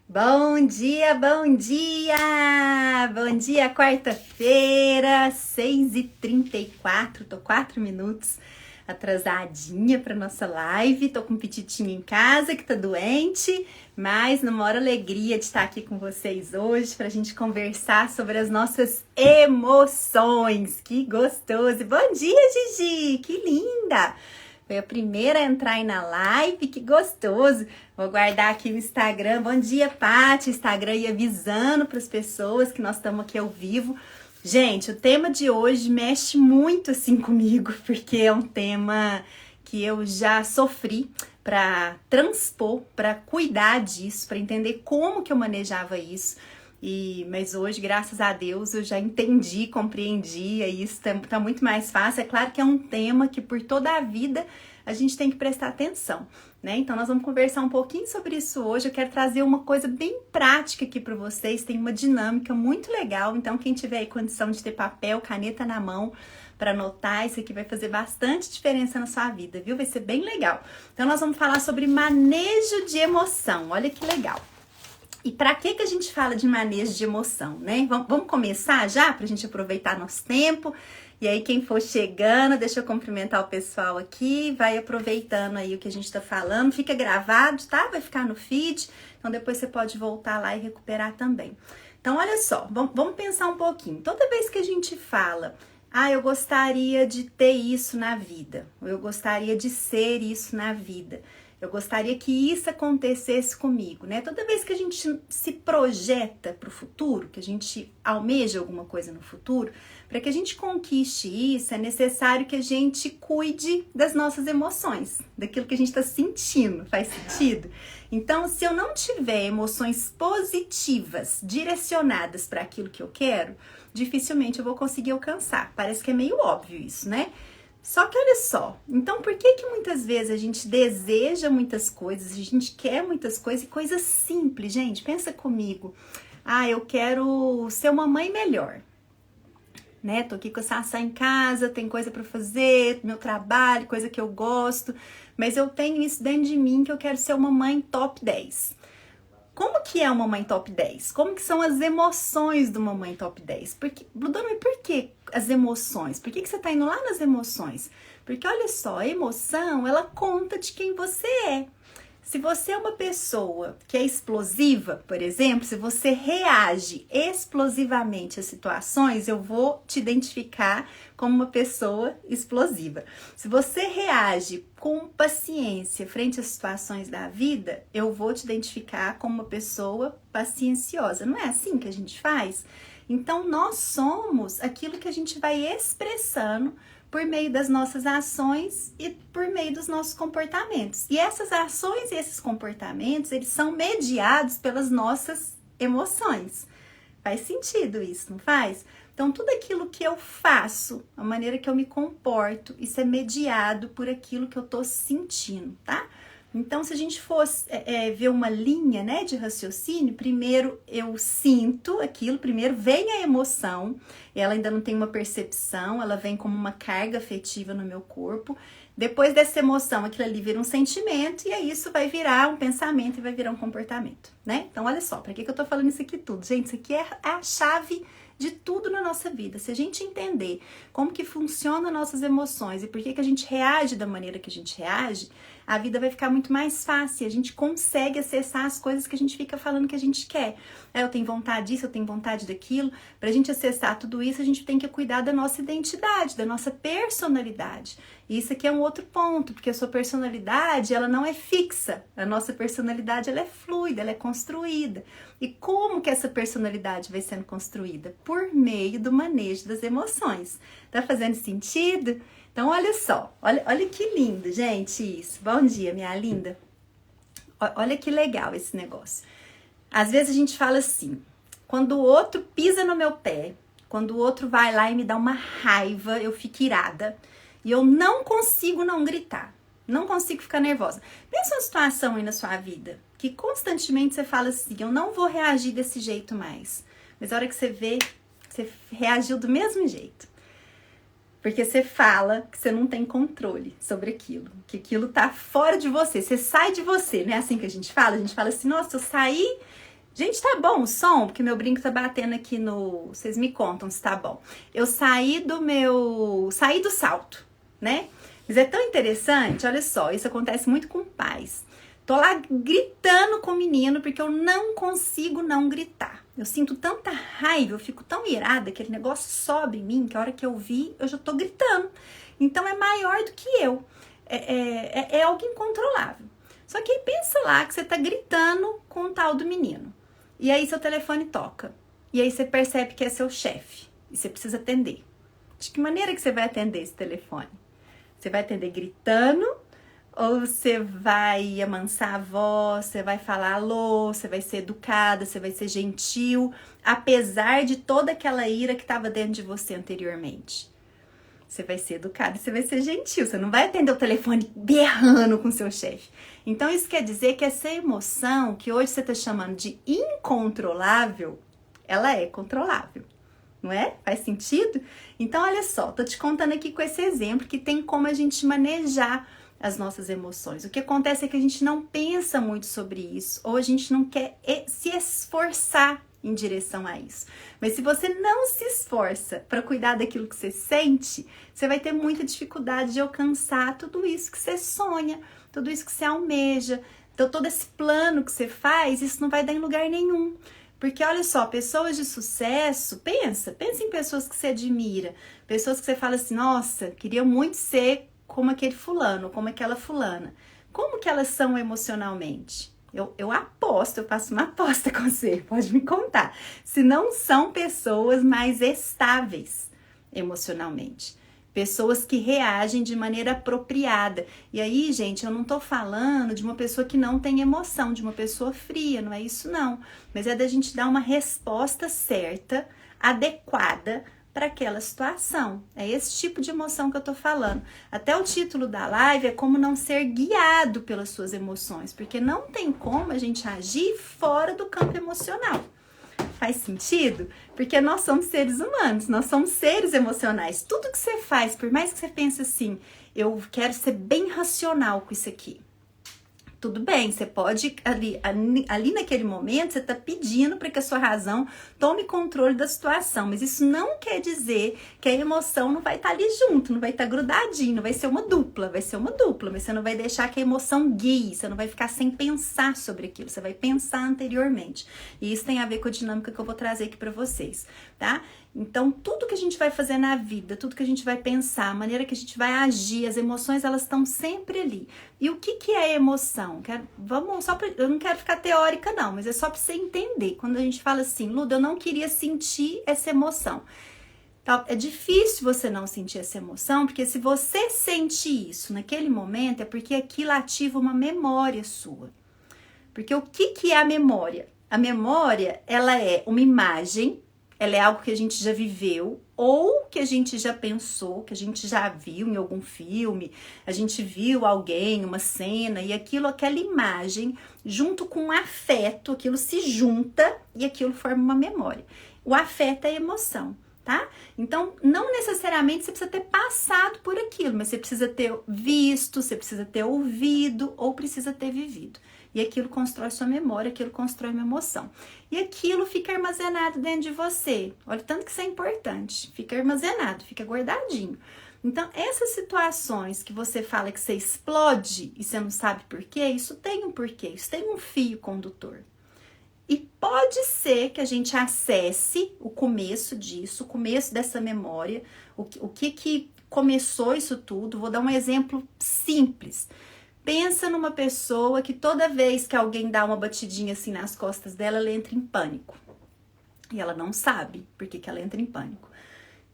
Bom dia, bom dia! Bom dia, quarta-feira, 6h34, tô 4 minutos atrasadinha para nossa live, tô com um petitinho em casa que tá doente, mas numa hora alegria de estar aqui com vocês hoje pra gente conversar sobre as nossas emoções. Que gostoso! Bom dia, Gigi! Que linda! Foi a primeira a entrar aí na live, que gostoso. Vou guardar aqui o Instagram. Bom dia, Paty. Instagram aí avisando para as pessoas que nós estamos aqui ao vivo. Gente, o tema de hoje mexe muito assim comigo, porque é um tema que eu já sofri para transpor, para cuidar disso, para entender como que eu manejava isso. Mas hoje, graças a Deus, eu já entendi, compreendi, e isso tá muito mais fácil. É claro que é um tema que por toda a vida a gente tem que prestar atenção, né? Então nós vamos conversar um pouquinho sobre isso hoje. Eu quero trazer uma coisa bem prática aqui para vocês, tem uma dinâmica muito legal. Então quem tiver aí condição de ter papel, caneta na mão para anotar, isso aqui vai fazer bastante diferença na sua vida, viu? Vai ser bem legal. Então nós vamos falar sobre manejo de emoção. Olha que legal. E para que a gente fala de manejo de emoção, né? Vamos começar já, para a gente aproveitar nosso tempo. E aí, quem for chegando, deixa eu cumprimentar o pessoal aqui, vai aproveitando aí o que a gente tá falando. Fica gravado, tá? Vai ficar no feed, então depois você pode voltar lá e recuperar também. Então, olha só, vamos pensar um pouquinho. Toda vez que a gente fala, eu gostaria de ter isso na vida, ou eu gostaria de ser isso na vida, eu gostaria que isso acontecesse comigo, né? Toda vez que a gente se projeta para o futuro, que a gente almeja alguma coisa no futuro, para que a gente conquiste isso, é necessário que a gente cuide das nossas emoções, daquilo que a gente está sentindo. Faz sentido? Então, se eu não tiver emoções positivas direcionadas para aquilo que eu quero, dificilmente eu vou conseguir alcançar. Parece que é meio óbvio isso, né? Só que olha só, então por que muitas vezes a gente deseja muitas coisas, a gente quer muitas coisas e coisas simples, gente? Pensa comigo. Eu quero ser uma mãe melhor, né? Tô aqui com a Sassá em casa, tem coisa para fazer, meu trabalho, coisa que eu gosto, mas eu tenho isso dentro de mim que eu quero ser uma mãe top 10. Como que é uma mãe top 10? Como que são as emoções de uma mãe top 10? Porque, Bludano, e por que as emoções? Por que você tá indo lá nas emoções? Porque olha só, a emoção, ela conta de quem você é. Se você é uma pessoa que é explosiva, por exemplo, se você reage explosivamente às situações, eu vou te identificar como uma pessoa explosiva. Se você reage com paciência frente às situações da vida, eu vou te identificar como uma pessoa pacienciosa. Não é assim que a gente faz? Então, nós somos aquilo que a gente vai expressando por meio das nossas ações e por meio dos nossos comportamentos. E essas ações e esses comportamentos, eles são mediados pelas nossas emoções. Faz sentido isso, não faz? Então, tudo aquilo que eu faço, a maneira que eu me comporto, isso é mediado por aquilo que eu tô sentindo, tá? Então, se a gente fosse ver uma linha, né, de raciocínio, primeiro eu sinto aquilo, primeiro vem a emoção, ela ainda não tem uma percepção, ela vem como uma carga afetiva no meu corpo. Depois dessa emoção, aquilo ali vira um sentimento e aí isso vai virar um pensamento e vai virar um comportamento, né? Então, olha só, para que eu tô falando isso aqui tudo? Gente, isso aqui é a chave de tudo na nossa vida. Se a gente entender como que funcionam nossas emoções e por que a gente reage da maneira que a gente reage, a vida vai ficar muito mais fácil. A gente consegue acessar as coisas que a gente fica falando que a gente quer. Eu tenho vontade disso, eu tenho vontade daquilo. Pra gente acessar tudo isso, a gente tem que cuidar da nossa identidade, da nossa personalidade. E isso aqui é um outro ponto, porque a sua personalidade, ela não é fixa. A nossa personalidade, ela é fluida, ela é construída. E como que essa personalidade vai sendo construída? Por meio do manejo das emoções. Tá fazendo sentido? Então, olha só, olha que lindo, gente, isso. Bom dia, minha linda. Olha que legal esse negócio. Às vezes a gente fala assim, quando o outro pisa no meu pé, quando o outro vai lá e me dá uma raiva, eu fico irada. E eu não consigo não gritar, não consigo ficar nervosa. Pensa uma situação aí na sua vida, que constantemente você fala assim, eu não vou reagir desse jeito mais. Mas a hora que você vê, você reagiu do mesmo jeito. Porque você fala que você não tem controle sobre aquilo, que aquilo tá fora de você, você sai de você, não é assim que a gente fala? A gente fala assim, nossa, eu saí Gente, tá bom o som? Porque meu brinco tá batendo aqui no... Vocês me contam se tá bom. Eu saí do salto, né? Mas é tão interessante, olha só, isso acontece muito com pais. Tô lá gritando com o menino porque eu não consigo não gritar. Eu sinto tanta raiva, eu fico tão irada, aquele negócio sobe em mim, que a hora que eu vi, eu já tô gritando. Então é maior do que eu. É algo incontrolável. Só que aí pensa lá que você tá gritando com o tal do menino. E aí seu telefone toca. E aí você percebe que é seu chefe. E você precisa atender. De que maneira que você vai atender esse telefone? Você vai atender gritando? Ou você vai amansar a voz? Você vai falar alô? Você vai ser educada? Você vai ser gentil? Apesar de toda aquela ira que estava dentro de você anteriormente. Você vai ser educado, você vai ser gentil, você não vai atender o telefone berrando com seu chefe. Então isso quer dizer que essa emoção que hoje você está chamando de incontrolável, ela é controlável, não é? Faz sentido? Então olha só, tô te contando aqui com esse exemplo que tem como a gente manejar as nossas emoções. O que acontece é que a gente não pensa muito sobre isso, ou a gente não quer se esforçar em direção a isso. Mas se você não se esforça para cuidar daquilo que você sente, você vai ter muita dificuldade de alcançar tudo isso que você sonha, tudo isso que você almeja. Então todo esse plano que você faz, isso não vai dar em lugar nenhum. Porque olha só, pessoas de sucesso, pensa em pessoas que você admira, pessoas que você fala assim, nossa, queria muito ser como aquele fulano, como aquela fulana. Como que elas são emocionalmente? Eu aposto, eu faço uma aposta com você, pode me contar. Se não são pessoas mais estáveis emocionalmente. Pessoas que reagem de maneira apropriada. E aí, gente, eu não tô falando de uma pessoa que não tem emoção, de uma pessoa fria, não é isso não. Mas é da gente dar uma resposta certa, adequada, para aquela situação. É esse tipo de emoção que eu tô falando. Até o título da live é como não ser guiado pelas suas emoções, porque não tem como a gente agir fora do campo emocional. Faz sentido? Porque nós somos seres humanos, nós somos seres emocionais. Tudo que você faz, por mais que você pense assim, eu quero ser bem racional com isso aqui. Tudo bem, você pode, ali naquele momento, você está pedindo para que a sua razão tome controle da situação, mas isso não quer dizer que a emoção não vai estar ali junto, não vai estar grudadinho, não vai ser uma dupla, mas você não vai deixar que a emoção guie, você não vai ficar sem pensar sobre aquilo, você vai pensar anteriormente. E isso tem a ver com a dinâmica que eu vou trazer aqui para vocês, tá? Então, tudo que a gente vai fazer na vida, tudo que a gente vai pensar, a maneira que a gente vai agir, as emoções, elas estão sempre ali. E o que é emoção? Eu não quero ficar teórica não, mas é só para você entender. Quando a gente fala assim, Luda, eu não queria sentir essa emoção. Então, é difícil você não sentir essa emoção, porque se você sente isso naquele momento, é porque aquilo ativa uma memória sua. Porque o que é a memória? A memória, ela é uma imagem, ela é algo que a gente já viveu ou que a gente já pensou, que a gente já viu em algum filme, a gente viu alguém, uma cena, e aquela imagem, junto com o afeto, aquilo se junta e aquilo forma uma memória. O afeto é a emoção, tá? Então, não necessariamente você precisa ter passado por aquilo, mas você precisa ter visto, você precisa ter ouvido ou precisa ter vivido. E aquilo constrói sua memória, aquilo constrói uma emoção. E aquilo fica armazenado dentro de você. Olha o tanto que isso é importante. Fica armazenado, fica guardadinho. Então, essas situações que você fala que você explode e você não sabe por quê, isso tem um porquê, isso tem um fio condutor. E pode ser que a gente acesse o começo disso, o começo dessa memória, o que começou isso tudo. Vou dar um exemplo simples. Pensa numa pessoa que toda vez que alguém dá uma batidinha assim nas costas dela, ela entra em pânico. E ela não sabe por que ela entra em pânico.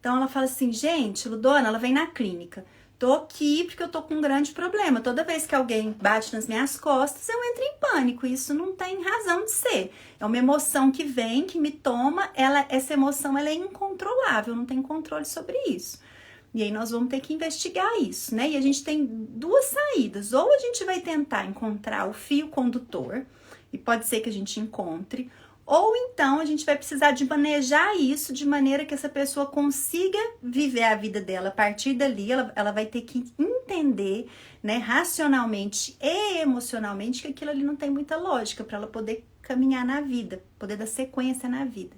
Então ela fala assim, gente, Ludona, ela vem na clínica. Tô aqui porque eu tô com um grande problema. Toda vez que alguém bate nas minhas costas, eu entro em pânico. Isso não tem razão de ser. É uma emoção que vem, que me toma. Essa emoção ela é incontrolável, não tem controle sobre isso. E aí nós vamos ter que investigar isso, né? E a gente tem duas saídas. Ou a gente vai tentar encontrar o fio condutor, e pode ser que a gente encontre, ou então a gente vai precisar de manejar isso de maneira que essa pessoa consiga viver a vida dela. A partir dali, ela vai ter que entender, né, racionalmente e emocionalmente, que aquilo ali não tem muita lógica para ela poder caminhar na vida, poder dar sequência na vida.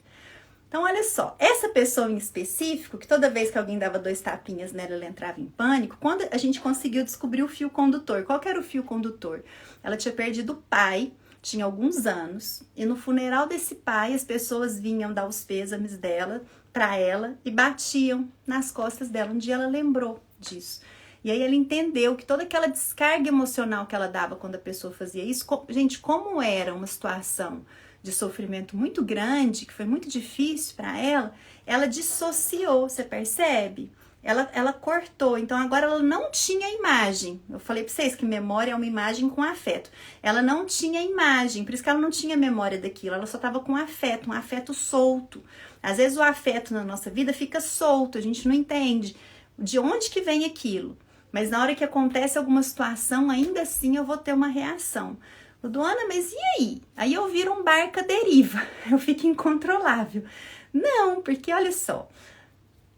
Então, olha só, essa pessoa em específico, que toda vez que alguém dava 2 tapinhas nela, ela entrava em pânico, quando a gente conseguiu descobrir o fio condutor. Qual que era o fio condutor? Ela tinha perdido o pai, tinha alguns anos, e no funeral desse pai, as pessoas vinham dar os pêsames dela para ela e batiam nas costas dela. Um dia ela lembrou disso. E aí ela entendeu que toda aquela descarga emocional que ela dava quando a pessoa fazia isso, gente, como era uma situação de sofrimento muito grande, que foi muito difícil para ela dissociou, você percebe? Ela cortou, então agora ela não tinha imagem. Eu falei para vocês que memória é uma imagem com afeto. Ela não tinha imagem, por isso que ela não tinha memória daquilo, ela só estava com afeto, um afeto solto. Às vezes o afeto na nossa vida fica solto, a gente não entende de onde que vem aquilo. Mas na hora que acontece alguma situação, ainda assim eu vou ter uma reação. Luana, mas e aí? Aí eu viro um barco à deriva, eu fico incontrolável. Não, porque olha só,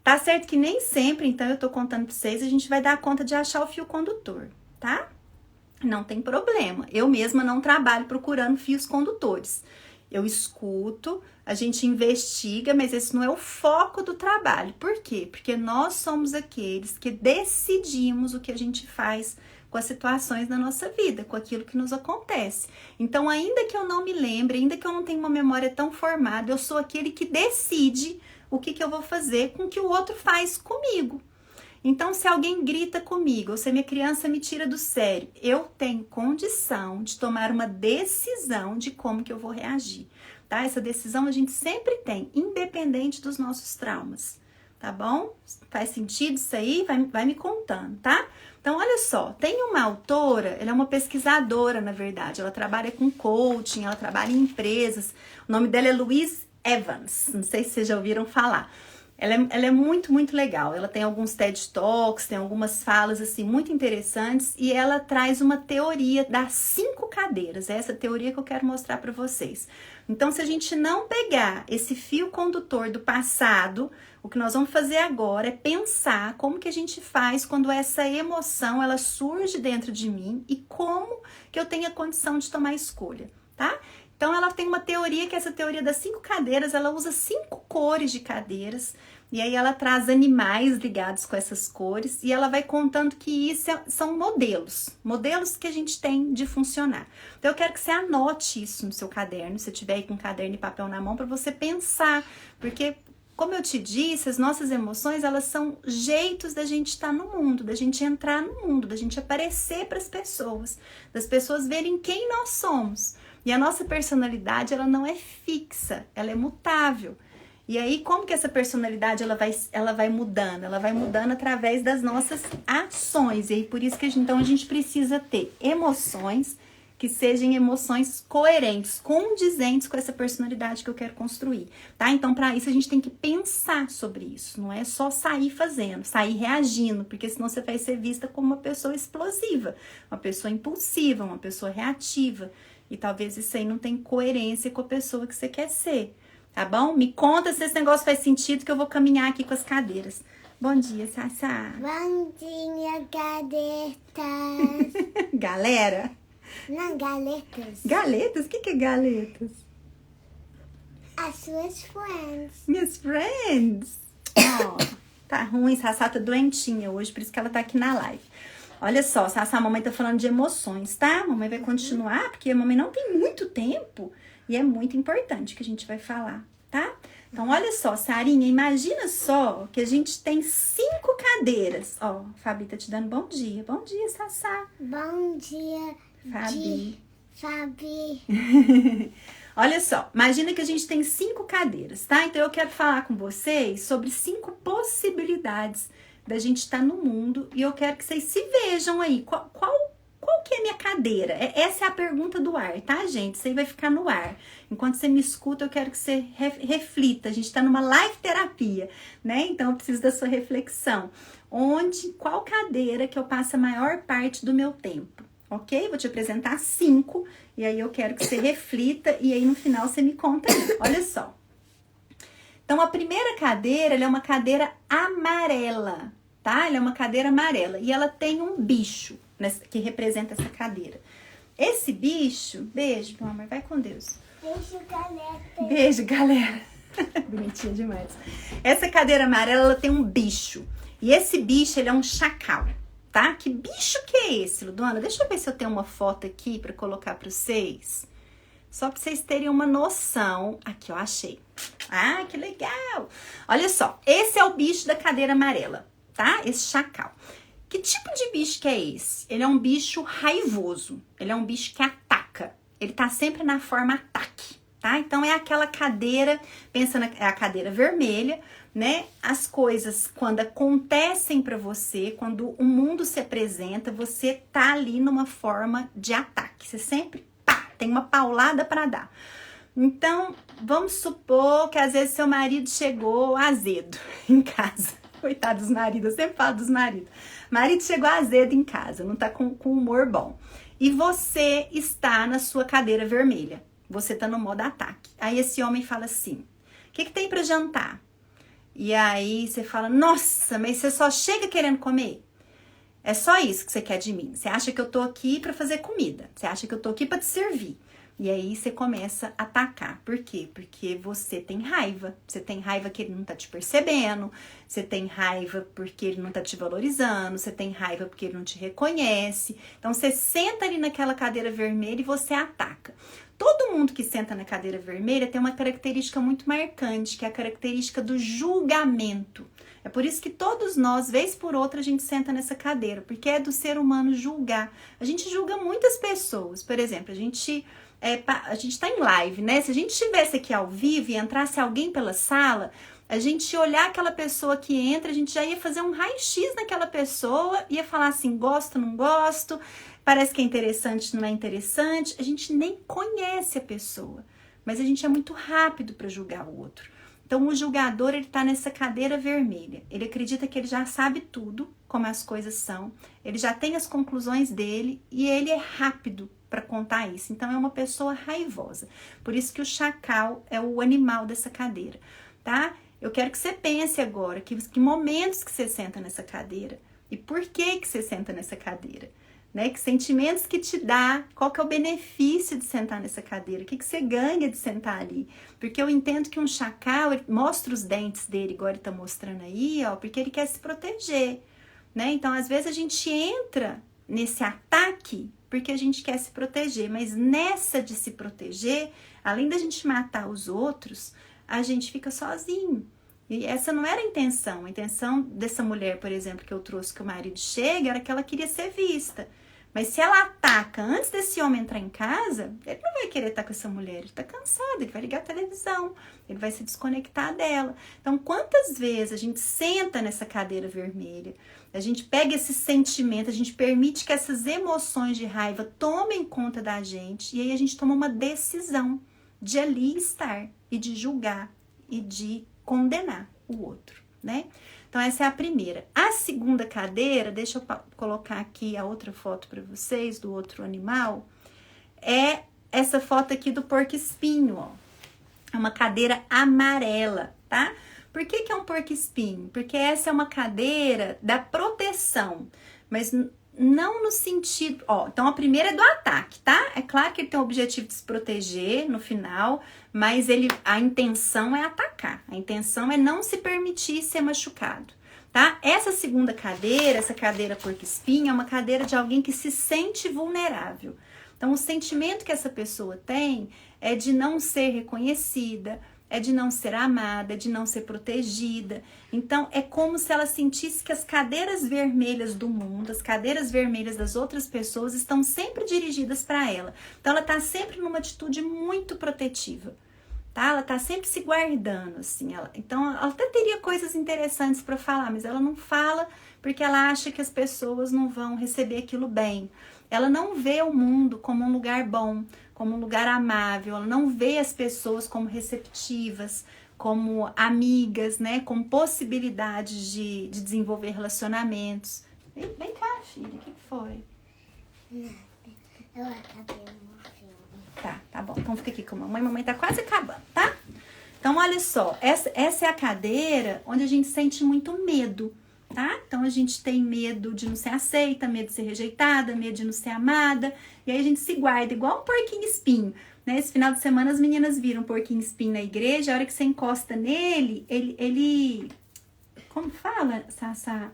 tá certo que nem sempre, então eu tô contando pra vocês, a gente vai dar conta de achar o fio condutor, tá? Não tem problema, eu mesma não trabalho procurando fios condutores. Eu escuto, a gente investiga, mas esse não é o foco do trabalho. Por quê? Porque nós somos aqueles que decidimos o que a gente faz com as situações da nossa vida, com aquilo que nos acontece. Então, ainda que eu não me lembre, ainda que eu não tenha uma memória tão formada, eu sou aquele que decide o que eu vou fazer com o que o outro faz comigo. Então, se alguém grita comigo, ou se a minha criança me tira do sério, eu tenho condição de tomar uma decisão de como que eu vou reagir, tá? Essa decisão a gente sempre tem, independente dos nossos traumas, tá bom? Faz sentido isso aí? Vai me contando, tá? Então, olha só, tem uma autora, ela é uma pesquisadora, na verdade, ela trabalha com coaching, ela trabalha em empresas, o nome dela é Louise Evans, não sei se vocês já ouviram falar. Ela é muito, muito legal. Ela tem alguns TED Talks, tem algumas falas assim muito interessantes e ela traz uma teoria das 5 cadeiras. É essa teoria que eu quero mostrar para vocês. Então, se a gente não pegar esse fio condutor do passado, o que nós vamos fazer agora é pensar como que a gente faz quando essa emoção ela surge dentro de mim e como que eu tenho a condição de tomar escolha, tá? Então, ela tem uma teoria que é essa teoria das 5 cadeiras, ela usa 5 cores de cadeiras, e aí ela traz animais ligados com essas cores, e ela vai contando que isso são modelos que a gente tem de funcionar. Então, eu quero que você anote isso no seu caderno, se tiver aí com caderno e papel na mão, para você pensar, porque, como eu te disse, as nossas emoções, elas são jeitos da gente estar no mundo, da gente entrar no mundo, da gente aparecer para as pessoas, das pessoas verem quem nós somos. E a nossa personalidade, ela não é fixa, ela é mutável. E aí, como que essa personalidade ela vai mudando? Ela vai mudando através das nossas ações. E aí, por isso que então a gente precisa ter emoções que sejam emoções coerentes, condizentes com essa personalidade que eu quero construir, tá? Então, para isso, a gente tem que pensar sobre isso. Não é só sair fazendo, sair reagindo, porque senão você vai ser vista como uma pessoa explosiva, uma pessoa impulsiva, uma pessoa reativa. E talvez isso aí não tenha coerência com a pessoa que você quer ser, tá bom? Me conta se esse negócio faz sentido, que eu vou caminhar aqui com as cadeiras. Bom dia, Sassá. Bom dia, galetas. Galera? Não, galetas. Galetas? O que é galetas? As suas friends. Minhas friends. Ó, tá ruim, Sassá tá doentinha hoje, por isso que ela tá aqui na live. Olha só, Sassá, a mamãe tá falando de emoções, tá? A mamãe vai continuar, porque a mamãe não tem muito tempo e é muito importante que a gente vai falar, tá? Então, olha só, Sarinha, imagina só que a gente tem 5 cadeiras. Ó, Fabi tá te dando bom dia. Bom dia, Sassá. Bom dia, Fabi. Fabi. Olha só, imagina que a gente tem 5 cadeiras, tá? Então, eu quero falar com vocês sobre 5 possibilidades da gente estar no mundo e eu quero que vocês se vejam aí. Qual que é a minha cadeira? Essa é a pergunta do ar, tá, gente? Isso aí vai ficar no ar. Enquanto você me escuta, eu quero que você reflita. A gente tá numa live terapia, né? Então, eu preciso da sua reflexão. Qual cadeira que eu passo a maior parte do meu tempo? ok? Vou te apresentar 5 e aí eu quero que você reflita e aí no final você me conta aí. Olha só. Então, a primeira cadeira, ela é uma cadeira amarela, tá? Ela é uma cadeira amarela e ela tem um bicho que representa essa cadeira. Esse bicho, beijo, meu amor, vai com Deus. Beijo, galera. Beijo, galera. Bonitinha demais. Essa cadeira amarela, ela tem um bicho. E esse bicho, ele é um chacal, tá? Que bicho que é esse, Luduana? Deixa eu ver se eu tenho uma foto aqui pra colocar pra vocês. Só pra vocês terem uma noção. Aqui, ó, achei. Ah, que legal! Olha só, esse é o bicho da cadeira amarela, tá? Esse chacal. Que tipo de bicho que é esse? Ele é um bicho raivoso. Ele é um bicho que ataca. Ele tá sempre na forma ataque, tá? Então é aquela cadeira, pensa é a cadeira vermelha, né? As coisas quando acontecem pra você, quando o mundo se apresenta, você tá ali numa forma de ataque. Você sempre, pá, tem uma paulada pra dar. Então, vamos supor que às vezes seu marido chegou azedo em casa. Coitado dos maridos, eu sempre falo dos maridos. Marido chegou azedo em casa, não tá com humor bom. E você está na sua cadeira vermelha. Você tá no modo ataque. Aí esse homem fala assim, o que tem pra jantar? E aí você fala, nossa, mas você só chega querendo comer? É só isso que você quer de mim. Você acha que eu tô aqui pra fazer comida. Você acha que eu tô aqui pra te servir. E aí você começa a atacar. Por quê? Porque você tem raiva. Você tem raiva que ele não tá te percebendo. Você tem raiva porque ele não tá te valorizando. Você tem raiva porque ele não te reconhece. Então você senta ali naquela cadeira vermelha e você ataca. Todo mundo que senta na cadeira vermelha tem uma característica muito marcante, que é a característica do julgamento. É por isso que todos nós, vez por outra, a gente senta nessa cadeira, porque é do ser humano julgar. A gente julga muitas pessoas. Por exemplo, a gente tá em live, né? Se a gente estivesse aqui ao vivo e entrasse alguém pela sala, a gente olhar aquela pessoa que entra, a gente já ia fazer um raio-x naquela pessoa, ia falar assim, gosto, não gosto, parece que é interessante, não é interessante. A gente nem conhece a pessoa, mas a gente é muito rápido para julgar o outro. Então, o julgador, ele tá nessa cadeira vermelha. Ele acredita que ele já sabe tudo, como as coisas são. Ele já tem as conclusões dele e ele é rápido para contar isso. Então, é uma pessoa raivosa. Por isso que o chacal é o animal dessa cadeira, tá? Eu quero que você pense agora que momentos que você senta nessa cadeira e por que você senta nessa cadeira. Né? Que sentimentos que te dá, qual que é o benefício de sentar nessa cadeira, o que você ganha de sentar ali, porque eu entendo que um chacal, ele mostra os dentes dele, igual ele tá mostrando aí, ó, porque ele quer se proteger, né? Então, às vezes a gente entra nesse ataque porque a gente quer se proteger, mas nessa de se proteger, além da gente matar os outros, a gente fica sozinho. E essa não era a intenção dessa mulher, por exemplo, que eu trouxe, que o marido chega, era que ela queria ser vista. Mas se ela ataca antes desse homem entrar em casa, ele não vai querer estar com essa mulher, ele tá cansado, ele vai ligar a televisão, ele vai se desconectar dela. Então, quantas vezes a gente senta nessa cadeira vermelha, a gente pega esse sentimento, a gente permite que essas emoções de raiva tomem conta da gente, e aí a gente toma uma decisão de ali estar, e de julgar, e de condenar o outro, né? Então, essa é a primeira. A segunda cadeira, deixa eu colocar aqui a outra foto para vocês, do outro animal, é essa foto aqui do porco-espinho, ó. É uma cadeira amarela, tá? Por que é um porco-espinho? Porque essa é uma cadeira da proteção, mas não no sentido... Ó, então, a primeira é do ataque, tá? É claro que ele tem o objetivo de se proteger no final, mas a intenção é atacar. A intenção é não se permitir ser machucado, tá? Essa segunda cadeira, essa cadeira porco-espinho, é uma cadeira de alguém que se sente vulnerável. Então, o sentimento que essa pessoa tem é de não ser reconhecida, é de não ser amada, de não ser protegida. Então, é como se ela sentisse que as cadeiras vermelhas do mundo, as cadeiras vermelhas das outras pessoas estão sempre dirigidas para ela. Então, ela está sempre numa atitude muito protetiva, tá? Ela está sempre se guardando, assim. Então, ela até teria coisas interessantes para falar, mas ela não fala porque ela acha que as pessoas não vão receber aquilo bem. Ela não vê o mundo como um lugar bom, como um lugar amável, ela não vê as pessoas como receptivas, como amigas, né? Com possibilidades de desenvolver relacionamentos. Vem cá, filha, o que foi? Eu acabei no filme. Tá bom. Então fica aqui com a mamãe. Mamãe tá quase acabando, tá? Então, olha só. Essa é a cadeira onde a gente sente muito medo, tá? Então, a gente tem medo de não ser aceita, medo de ser rejeitada, medo de não ser amada. E aí, a gente se guarda igual um porquinho espinho, né? Esse final de semana, as meninas viram um porquinho espinho na igreja. A hora que você encosta nele, ele como fala, Sassá?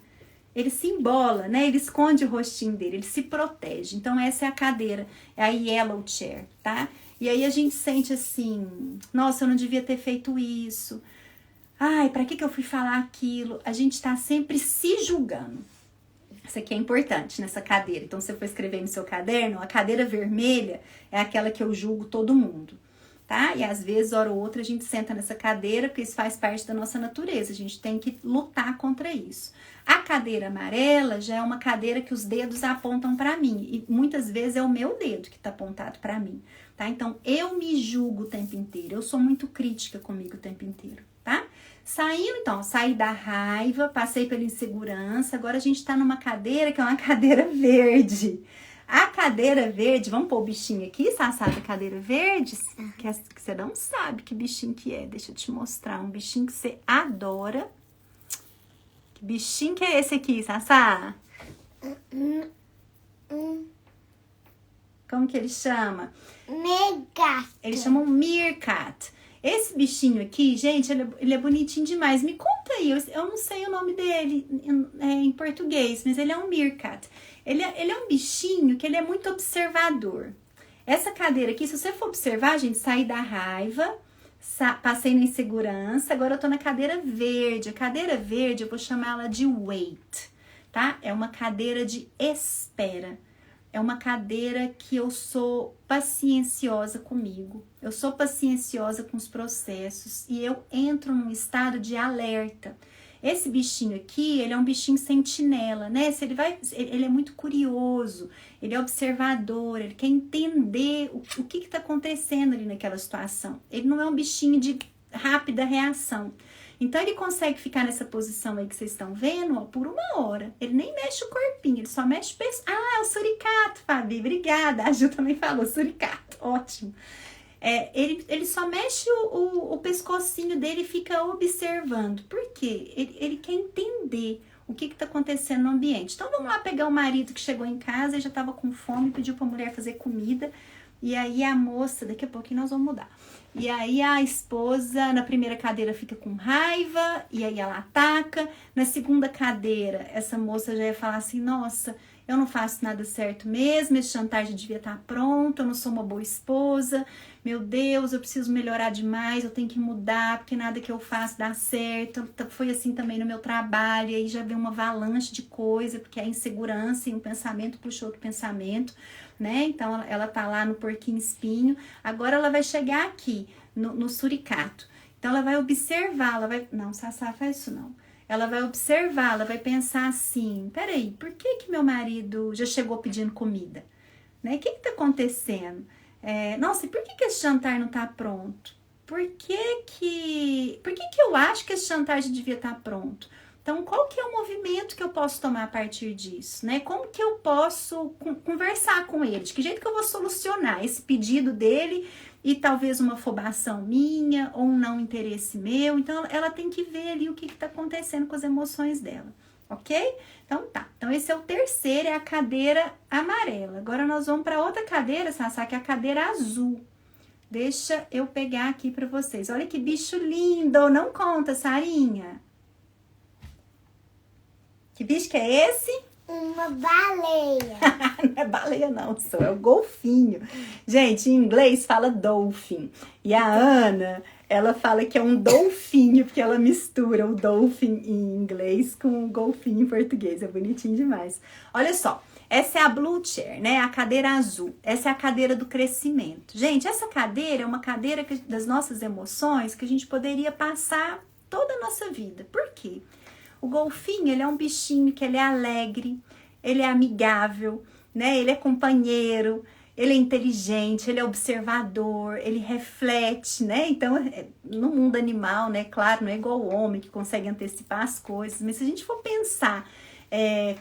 Ele se embola, né? Ele esconde o rostinho dele, ele se protege. Então, essa é a cadeira, é a yellow chair, tá? E aí a gente sente assim, nossa, eu não devia ter feito isso. Ai, pra que eu fui falar aquilo? A gente tá sempre se julgando. Isso aqui é importante nessa cadeira. Então, se você for escrever no seu caderno, a cadeira vermelha é aquela que eu julgo todo mundo, tá? E às vezes, hora ou outra, a gente senta nessa cadeira, porque isso faz parte da nossa natureza. A gente tem que lutar contra isso. A cadeira amarela já é uma cadeira que os dedos apontam pra mim. E muitas vezes é o meu dedo que tá apontado pra mim, tá? Então, eu me julgo o tempo inteiro. Eu sou muito crítica comigo o tempo inteiro, tá? Saindo, então, saí da raiva, passei pela insegurança. Agora a gente tá numa cadeira que é uma cadeira verde. A cadeira verde, vamos pôr o bichinho aqui, Sassá, da cadeira verde, que você não sabe que bichinho que é. Deixa eu te mostrar, um bichinho que você adora. Que bichinho que é esse aqui, Sassá? Como que ele chama? Mega. Eles chamam meerkat. Esse bichinho aqui, gente, ele é bonitinho demais. Me conta aí, eu não sei o nome dele em português, mas ele é um meerkat. Ele é um bichinho que ele é muito observador. Essa cadeira aqui, se você for observar, gente, saí da raiva, passei na insegurança, agora eu tô na cadeira verde. A cadeira verde, eu vou chamar ela de wait, tá? É uma cadeira de espera. É uma cadeira que eu sou pacienciosa comigo. Eu sou pacienciosa com os processos e eu entro num estado de alerta. Esse bichinho aqui, ele é um bichinho sentinela, né? Ele é muito curioso, ele é observador, ele quer entender o que está acontecendo ali naquela situação. Ele não é um bichinho de rápida reação. Então, ele consegue ficar nessa posição aí que vocês estão vendo, ó, por 1 hora. Ele nem mexe o corpinho, ele só mexe o pescoço. Ah, é o suricato, Fabi, obrigada. A Ju também falou, suricato, ótimo. Ele só mexe o pescocinho dele e fica observando. Por quê? Ele quer entender o que está acontecendo no ambiente. Então, vamos lá pegar o marido que chegou em casa e já estava com fome, pediu para a mulher fazer comida. E aí a moça, daqui a pouquinho nós vamos mudar. E aí a esposa, na primeira cadeira, fica com raiva, e aí ela ataca. Na segunda cadeira, essa moça já ia falar assim, nossa, eu não faço nada certo mesmo, esse jantar já devia estar pronto, eu não sou uma boa esposa, meu Deus, eu preciso melhorar demais, eu tenho que mudar, porque nada que eu faço dá certo. Foi assim também no meu trabalho, e aí já veio uma avalanche de coisa, porque a insegurança e um pensamento puxou outro pensamento, né? Então, ela tá lá no porquinho espinho, agora ela vai chegar aqui, no suricato. Então, ela vai observar, não, Sassá, faz isso não. Ela vai observar, ela vai pensar assim, peraí, por que meu marido já chegou pedindo comida? Né? O que tá acontecendo? Nossa, e por que esse jantar não tá pronto? Por que eu acho que esse jantar já devia estar pronto? Então, qual que é o movimento que eu posso tomar a partir disso, né? Como que eu posso conversar com ele? De que jeito que eu vou solucionar esse pedido dele e talvez uma afobação minha ou um não interesse meu? Então, ela tem que ver ali o que está acontecendo com as emoções dela, ok? Então, tá. Então, esse é o terceiro, é a cadeira amarela. Agora, nós vamos para outra cadeira, Sassá, que é a cadeira azul. Deixa eu pegar aqui para vocês. Olha que bicho lindo! Não conta, Sarinha. Que bicho que é esse? Uma baleia. Não é baleia não, é o golfinho. Gente, em inglês fala dolphin. E a Ana, ela fala que é um dolfinho, porque ela mistura o dolphin em inglês com o golfinho em português. É bonitinho demais. Olha só, essa é a blue chair, né? A cadeira azul. Essa é a cadeira do crescimento. Gente, essa cadeira é uma cadeira das nossas emoções que a gente poderia passar toda a nossa vida. Por quê? O golfinho, ele é um bichinho que ele é alegre, ele é amigável, né? Ele é companheiro, ele é inteligente, ele é observador, ele reflete, né? Então, no mundo animal, né? Claro, não é igual o homem que consegue antecipar as coisas, mas se a gente for pensar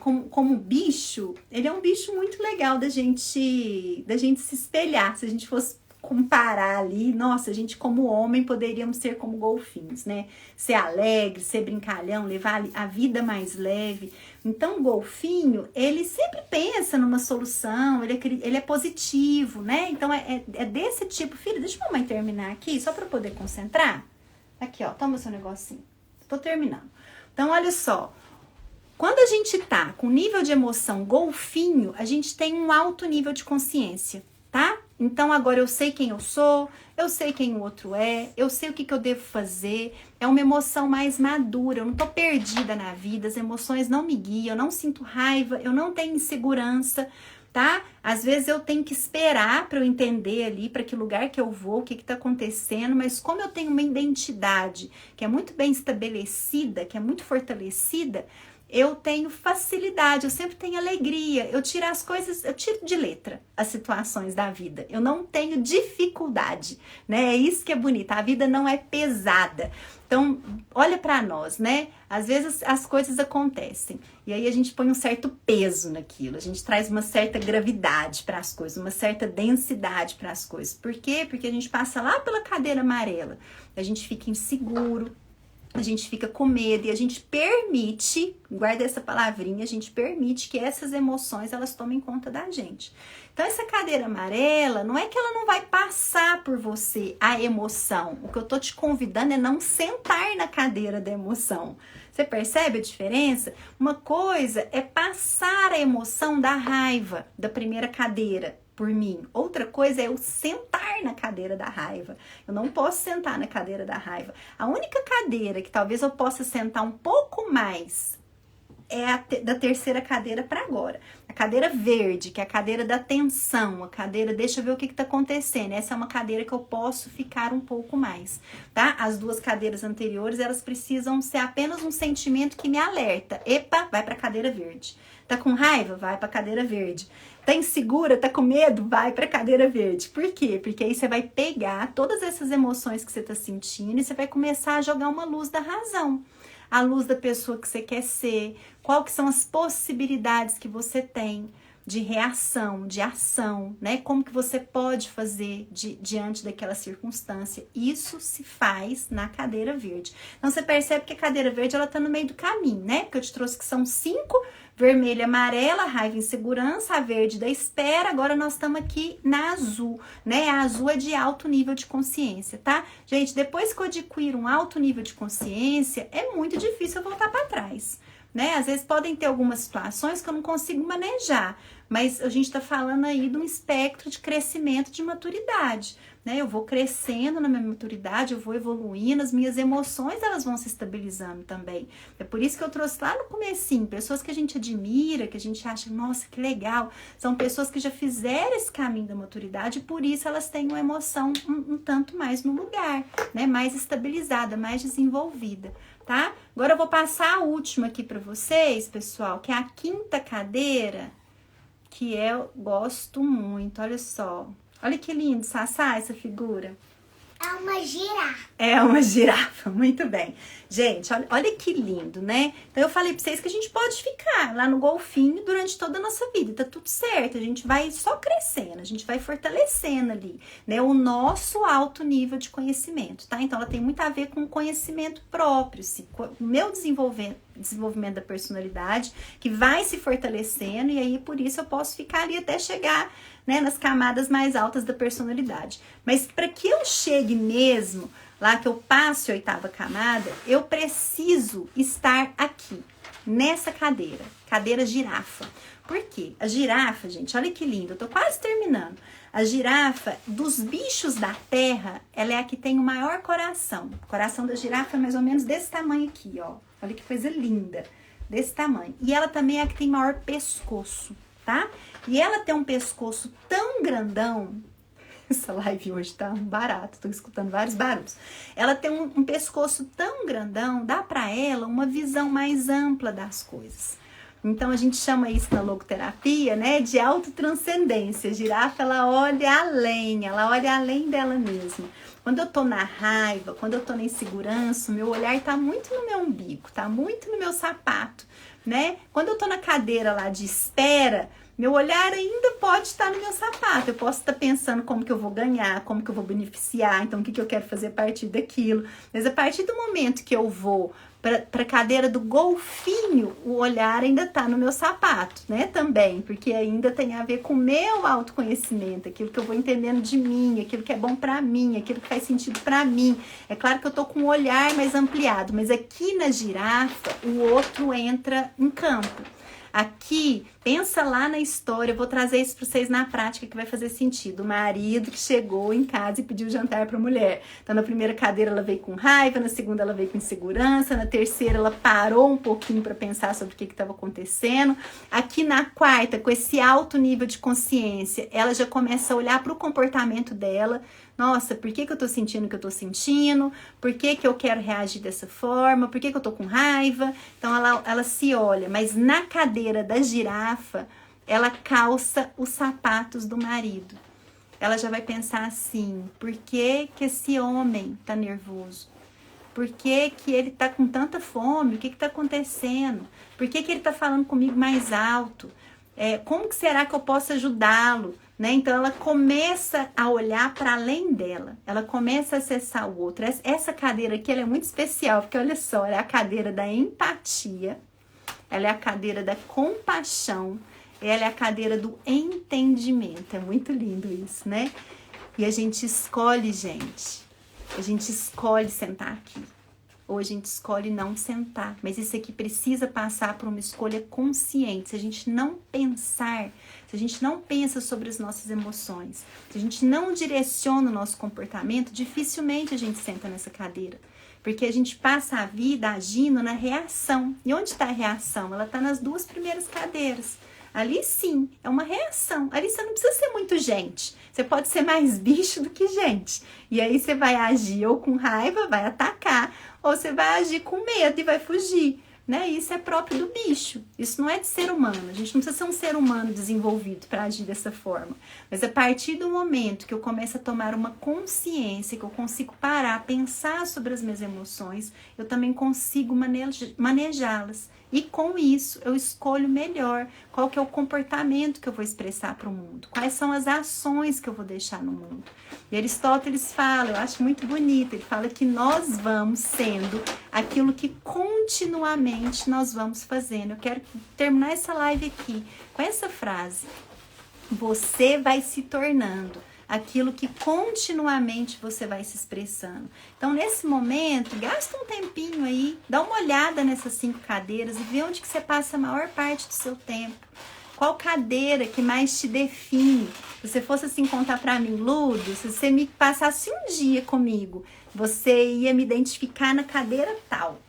como bicho, ele é um bicho muito legal da gente se espelhar. Se a gente fosse comparar ali, nossa, a gente como homem poderíamos ser como golfinhos, né? Ser alegre, ser brincalhão, levar a vida mais leve. Então, o golfinho, ele sempre pensa numa solução, ele é positivo, né? Então, é desse tipo. Filho, deixa a mamãe terminar aqui, só para poder concentrar. Aqui, ó, toma seu negocinho. Tô terminando. Então, olha só. Quando a gente tá com nível de emoção golfinho, a gente tem um alto nível de consciência, tá? Então, agora eu sei quem eu sou, eu sei quem o outro é, eu sei o que eu devo fazer. É uma emoção mais madura, eu não tô perdida na vida, as emoções não me guiam, eu não sinto raiva, eu não tenho insegurança, tá? Às vezes eu tenho que esperar para eu entender ali para que lugar que eu vou, o que tá acontecendo, mas como eu tenho uma identidade que é muito bem estabelecida, que é muito fortalecida, eu tenho facilidade, eu sempre tenho alegria, eu tiro as coisas, eu tiro de letra as situações da vida, eu não tenho dificuldade, né? É isso que é bonito, a vida não é pesada. Então, olha para nós, né? Às vezes as coisas acontecem e aí a gente põe um certo peso naquilo, a gente traz uma certa gravidade para as coisas, uma certa densidade para as coisas. Por quê? Porque a gente passa lá pela cadeira amarela, a gente fica inseguro, a gente fica com medo e a gente permite, guarda essa palavrinha, a gente permite que essas emoções elas tomem conta da gente. Então essa cadeira amarela, não é que ela não vai passar por você a emoção. O que eu tô te convidando é não sentar na cadeira da emoção. Você percebe a diferença? Uma coisa é passar a emoção da raiva da primeira cadeira por mim. Outra coisa é eu sentar na cadeira da raiva. Eu não posso sentar na cadeira da raiva. A única cadeira que talvez eu possa sentar um pouco mais é da terceira cadeira para agora. A cadeira verde, que é a cadeira da tensão, a cadeira, deixa eu ver o que tá acontecendo. Essa é uma cadeira que eu posso ficar um pouco mais, tá? As duas cadeiras anteriores, elas precisam ser apenas um sentimento que me alerta. Epa, vai pra cadeira verde. Tá com raiva? Vai pra cadeira verde. Tá insegura? Tá com medo? Vai pra cadeira verde. Por quê? Porque aí você vai pegar todas essas emoções que você tá sentindo e você vai começar a jogar uma luz da razão. A luz da pessoa que você quer ser, qual que são as possibilidades que você tem de reação, de ação, né? Como que você pode fazer diante daquela circunstância. Isso se faz na cadeira verde. Então, você percebe que a cadeira verde, ela tá no meio do caminho, né? Porque eu te trouxe que são 5, vermelha, amarela, raiva e insegurança, a verde da espera, agora nós estamos aqui na azul, né? A azul é de alto nível de consciência, tá? Gente, depois que eu adquiro um alto nível de consciência, é muito difícil eu voltar para trás, né? Às vezes podem ter algumas situações que eu não consigo manejar, mas a gente tá falando aí de um espectro de crescimento de maturidade, né? Eu vou crescendo na minha maturidade, eu vou evoluindo, as minhas emoções elas vão se estabilizando também. É por isso que eu trouxe lá no comecinho, pessoas que a gente admira, que a gente acha, nossa, que legal, são pessoas que já fizeram esse caminho da maturidade e por isso elas têm uma emoção um tanto mais no lugar, né? Mais estabilizada, mais desenvolvida, tá? Agora eu vou passar a última aqui para vocês, pessoal, que é a quinta cadeira, que eu gosto muito, olha só. Olha que lindo, Sassá, essa figura. É uma girafa. É uma girafa, muito bem. Gente, olha que lindo, né? Então eu falei pra vocês que a gente pode ficar lá no golfinho durante toda a nossa vida, tá tudo certo. A gente vai só crescendo, a gente vai fortalecendo ali, né? O nosso alto nível de conhecimento, tá? Então ela tem muito a ver com o conhecimento próprio, o meu desenvolvimento da personalidade, que vai se fortalecendo e aí por isso eu posso ficar ali até chegar, né, nas camadas mais altas da personalidade. Mas para que eu chegue mesmo lá, que eu passe a 8ª camada, eu preciso estar aqui, nessa cadeira girafa. Por quê? A girafa, gente, olha que lindo, eu tô quase terminando. A girafa, dos bichos da terra, ela é a que tem o maior coração. O coração da girafa é mais ou menos desse tamanho aqui, ó. Olha que coisa linda, desse tamanho. E ela também é a que tem maior pescoço, tá? E ela tem um pescoço tão grandão, essa live hoje tá um barato, tô escutando vários barulhos. Ela tem um pescoço tão grandão, dá pra ela uma visão mais ampla das coisas. Então a gente chama isso na logoterapia, né, de autotranscendência. A girafa, ela olha além dela mesma. Quando eu tô na raiva, quando eu tô na insegurança, o meu olhar tá muito no meu umbigo, tá muito no meu sapato, né? Quando eu tô na cadeira lá de espera, meu olhar ainda pode estar no meu sapato. Eu posso estar pensando como que eu vou ganhar, como que eu vou beneficiar, então o que eu quero fazer a partir daquilo. Mas a partir do momento que eu vou para a cadeira do golfinho, o olhar ainda está no meu sapato, né? Também, porque ainda tem a ver com o meu autoconhecimento, aquilo que eu vou entendendo de mim, aquilo que é bom para mim, aquilo que faz sentido para mim. É claro que eu tô com um olhar mais ampliado, mas aqui na girafa, o outro entra em campo. Aqui, pensa lá na história, eu vou trazer isso para vocês na prática que vai fazer sentido. O marido que chegou em casa e pediu jantar para a mulher. Então, na primeira cadeira ela veio com raiva, na segunda ela veio com insegurança, na terceira ela parou um pouquinho para pensar sobre o que estava acontecendo. Aqui na quarta, com esse alto nível de consciência, ela já começa a olhar para o comportamento dela. Nossa, por que eu tô sentindo o que eu tô sentindo? Por que eu quero reagir dessa forma? Por que eu tô com raiva? Então, ela se olha. Mas na cadeira da girafa, ela calça os sapatos do marido. Ela já vai pensar assim, por que esse homem tá nervoso? Por que ele tá com tanta fome? O que tá acontecendo? Por que ele tá falando comigo mais alto? Como que será que eu posso ajudá-lo? Né? Então, ela começa a olhar para além dela. Ela começa a acessar o outro. Essa cadeira aqui ela é muito especial, porque olha só, ela é a cadeira da empatia, ela é a cadeira da compaixão, ela é a cadeira do entendimento. É muito lindo isso, né? E a gente escolhe, gente. A gente escolhe sentar aqui. Ou a gente escolhe não sentar. Mas isso aqui precisa passar por uma escolha consciente. Se a gente não pensar, se a gente não pensa sobre as nossas emoções, se a gente não direciona o nosso comportamento, dificilmente a gente senta nessa cadeira. Porque a gente passa a vida agindo na reação. E onde está a reação? Ela está nas duas primeiras cadeiras. Ali sim, é uma reação. Ali você não precisa ser muito gente. Você pode ser mais bicho do que gente. E aí você vai agir ou com raiva, vai atacar, ou você vai agir com medo e vai fugir. Né? Isso é próprio do bicho. Isso não é de ser humano. A gente não precisa ser um ser humano desenvolvido para agir dessa forma. Mas a partir do momento que eu começo a tomar uma consciência, que eu consigo parar, pensar sobre as minhas emoções, eu também consigo manejá-las. E com isso, eu escolho melhor qual que é o comportamento que eu vou expressar para o mundo. Quais são as ações que eu vou deixar no mundo. E Aristóteles fala, eu acho muito bonito, ele fala que nós vamos sendo aquilo que continuamente nós vamos fazendo. Eu quero terminar essa live aqui com essa frase. Você vai se tornando aquilo que continuamente você vai se expressando. Então, nesse momento, gasta um tempinho aí, dá uma olhada nessas 5 cadeiras e vê onde que você passa a maior parte do seu tempo. Qual cadeira que mais te define? Se você fosse assim contar pra mim, Ludo, se você me passasse um dia comigo, você ia me identificar na cadeira tal.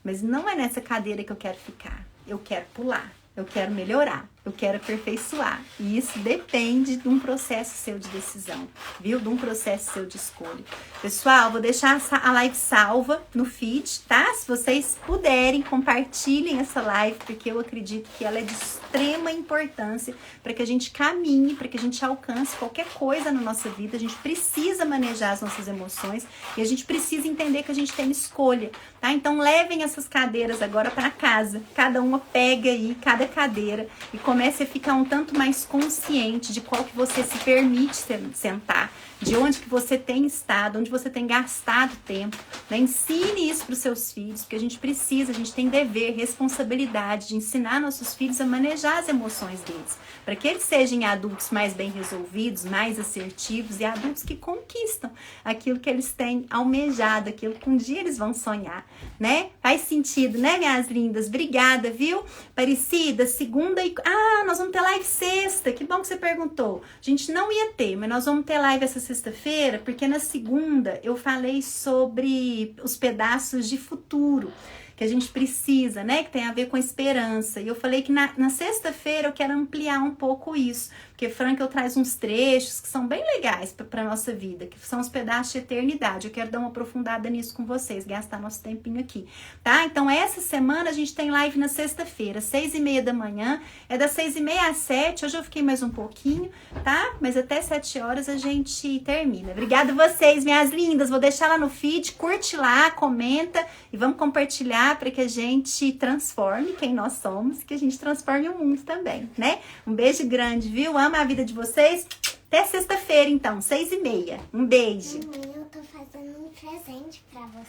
Mas não é nessa cadeira que eu quero ficar. Eu quero pular, eu quero melhorar, eu quero aperfeiçoar. E isso depende de um processo seu de decisão, viu? De um processo seu de escolha. Pessoal, vou deixar a live salva no feed, tá? Se vocês puderem, compartilhem essa live, porque eu acredito que ela é de extrema importância para que a gente caminhe, para que a gente alcance qualquer coisa na nossa vida. A gente precisa manejar as nossas emoções e a gente precisa entender que a gente tem escolha, tá? Então, levem essas cadeiras agora para casa. Cada uma pega aí, cada cadeira, e comece a ficar um tanto mais consciente de qual que você se permite sentar, de onde que você tem estado, onde você tem gastado tempo, né? Ensine isso para os seus filhos, porque a gente tem dever, responsabilidade de ensinar nossos filhos a manejar as emoções deles, para que eles sejam adultos mais bem resolvidos, mais assertivos e adultos que conquistam aquilo que eles têm almejado, aquilo que um dia eles vão sonhar, né? Faz sentido, né, minhas lindas? Obrigada, viu? Aparecida, segunda e... nós vamos ter live sexta, que bom que você perguntou. A gente não ia ter, mas nós vamos ter live essa sexta-feira, porque na segunda eu falei sobre os pedaços de futuro, que a gente precisa, né? Que tem a ver com esperança. E eu falei que na sexta-feira eu quero ampliar um pouco isso, porque Frankel traz uns trechos que são bem legais para nossa vida, que são os pedaços de eternidade. Eu quero dar uma aprofundada nisso com vocês, gastar nosso tempinho aqui, tá? Então essa semana a gente tem live na sexta-feira, 6h30 da manhã, é das 6h30 às 7h. Hoje eu fiquei mais um pouquinho, tá? Mas até 7 horas a gente termina. Obrigada a vocês, minhas lindas. Vou deixar lá no feed, curte lá, comenta e vamos compartilhar para que a gente transforme quem nós somos, que a gente transforme o mundo também, né? Um beijo grande, viu? Amo a vida de vocês. Até sexta-feira, então, 6h30. Um beijo. Mãe, eu tô fazendo um presente pra você.